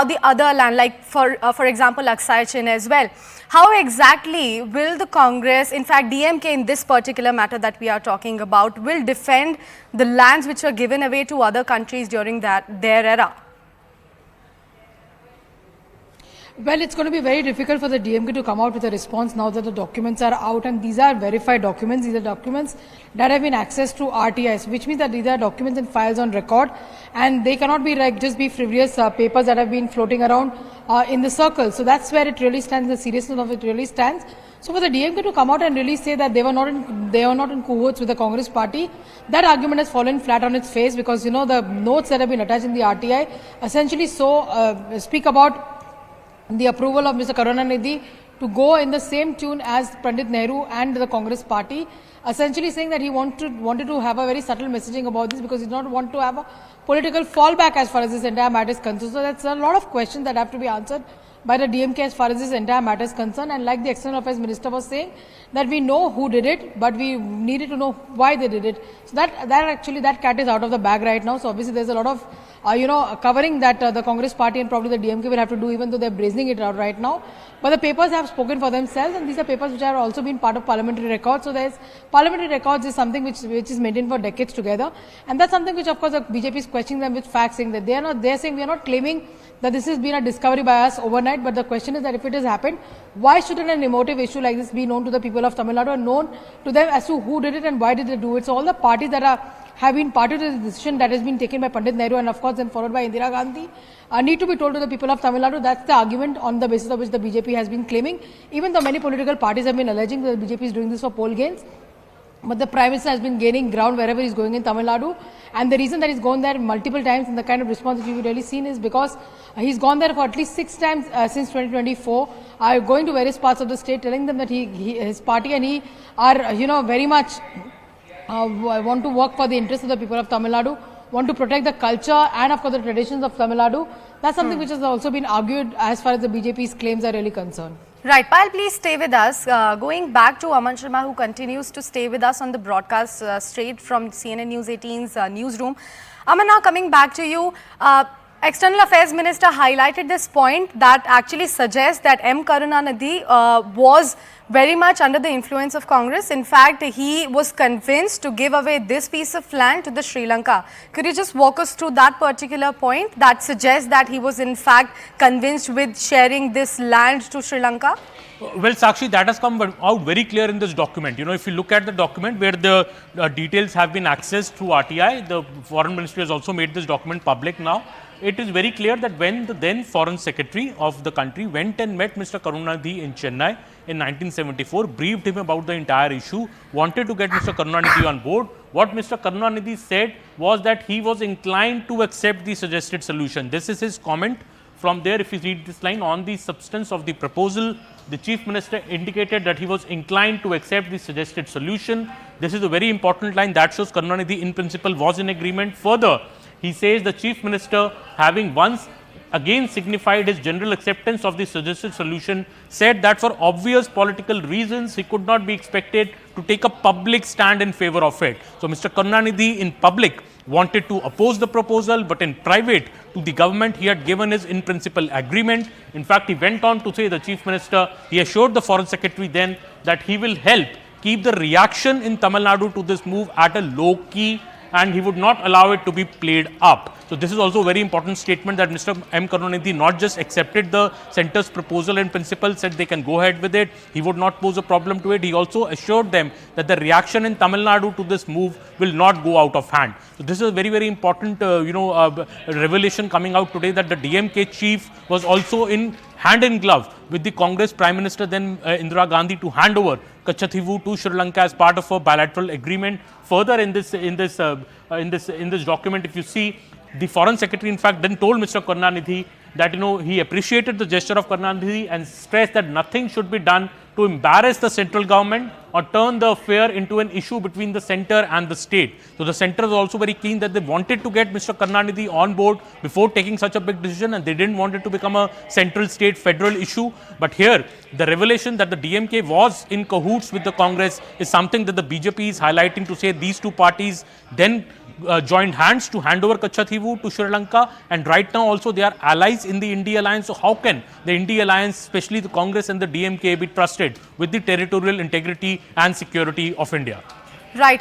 the other land, like for example, Aksai Chin as well. How exactly will the Congress, in fact DMK in this particular matter that we are talking about, will defend the lands which were given away to other countries during their era? Well, it's going to be very difficult for the DMK to come out with a response now that the documents are out, and these are verified documents. These are documents that have been accessed through RTIs, which means that these are documents and files on record, and they cannot be like just be frivolous papers that have been floating around in the circle. So that's where it really stands, the seriousness of it really stands. So for the DMK to come out and really say that they were not in cahoots with the Congress party, that argument has fallen flat on its face, because the notes that have been attached in the RTI essentially speak about the approval of Mr. Karunanidhi to go in the same tune as Pandit Nehru and the Congress party, essentially saying that he wanted to have a very subtle messaging about this, because he did not want to have a political fallback as far as this entire matter is concerned. So that's a lot of questions that have to be answered by the DMK as far as this entire matter is concerned. And like the External Affairs Minister was saying, that we know who did it, but we needed to know why they did it. So that cat is out of the bag right now. So obviously there's a lot of covering that the Congress party and probably the DMK will have to do, even though they're brazening it out right now. But the papers have spoken for themselves, and these are papers which have also been part of parliamentary records. So there's parliamentary records is something which is maintained for decades together, and that's something which of course the BJP is questioning them with facts, saying that they're saying we are not claiming that this has been a discovery by us overnight, but the question is that if it has happened, why shouldn't an emotive issue like this be known to the people of Tamil Nadu and known to them as to who did it and why did they do it? So all the parties that have been part of the decision that has been taken by Pandit Nehru and of course then followed by Indira Gandhi need to be told to the people of Tamil Nadu. That's the argument on the basis of which the BJP has been claiming, even though many political parties have been alleging that the BJP is doing this for poll gains. But the Prime Minister has been gaining ground wherever he's going in Tamil Nadu, and the reason that he's gone there multiple times and the kind of response that you've really seen is because he's gone there for at least 6 times since 2024, going to various parts of the state, telling them that his party and he are very much want to work for the interests of the people of Tamil Nadu, want to protect the culture and of course the traditions of Tamil Nadu. That's something which has also been argued as far as the BJP's claims are really concerned. Right, Payal, please stay with us. Going back to Aman Sharma, who continues to stay with us on the broadcast straight from CNN News 18's newsroom. Aman, now coming back to you, External Affairs Minister highlighted this point that actually suggests that M. Karunanidhi was very much under the influence of Congress. In fact, he was convinced to give away this piece of land to the Sri Lanka. Could you just walk us through that particular point that suggests that he was in fact convinced with sharing this land to Sri Lanka? Well, Sakshi, that has come out very clear in this document. If you look at the document where the details have been accessed through RTI, the Foreign Ministry has also made this document public now. It is very clear that when the then Foreign Secretary of the country went and met Mr. Karunanidhi in Chennai in 1974, briefed him about the entire issue, wanted to get Mr. Karunanidhi on board, what Mr. Karunanidhi said was that he was inclined to accept the suggested solution. This is his comment. From there, if you read this line, on the substance of the proposal, the Chief Minister indicated that he was inclined to accept the suggested solution. This is a very important line that shows Karunanidhi in principle was in agreement. Further, he says the Chief Minister, having once again signified his general acceptance of the suggested solution, said that for obvious political reasons he could not be expected to take a public stand in favor of it. So Mr. Karunanidhi in public wanted to oppose the proposal, but in private to the government he had given his in principle agreement. In fact, he went on to say, the Chief Minister, he assured the Foreign Secretary then that he will help keep the reaction in Tamil Nadu to this move at a low key, and he would not allow it to be played up. So this is also a very important statement that Mr. M. Karunanidhi not just accepted the centre's proposal in principle, said they can go ahead with it, he would not pose a problem to it. He also assured them that the reaction in Tamil Nadu to this move will not go out of hand. So this is a very, very important revelation coming out today, that the DMK chief was also in hand in glove with the Congress Prime Minister then Indira Gandhi to hand over Katchatheevu to Sri Lanka as part of a bilateral agreement. Further in this document, if you see, the Foreign Secretary in fact then told Mr. Karunanidhi that he appreciated the gesture of Karunanidhi and stressed that nothing should be done to embarrass the central government or turn the affair into an issue between the centre and the state. So the centre is also very keen that they wanted to get Mr. Karunanidhi on board before taking such a big decision, and they didn't want it to become a central state federal issue. But here, the revelation that the DMK was in cahoots with the Congress is something that the BJP is highlighting to say these two parties then joined hands to hand over Katchatheevu to Sri Lanka, and right now also they are allies in the India alliance. So how can the India alliance, especially the Congress and the DMK, be trusted with the territorial integrity and security of India? Right.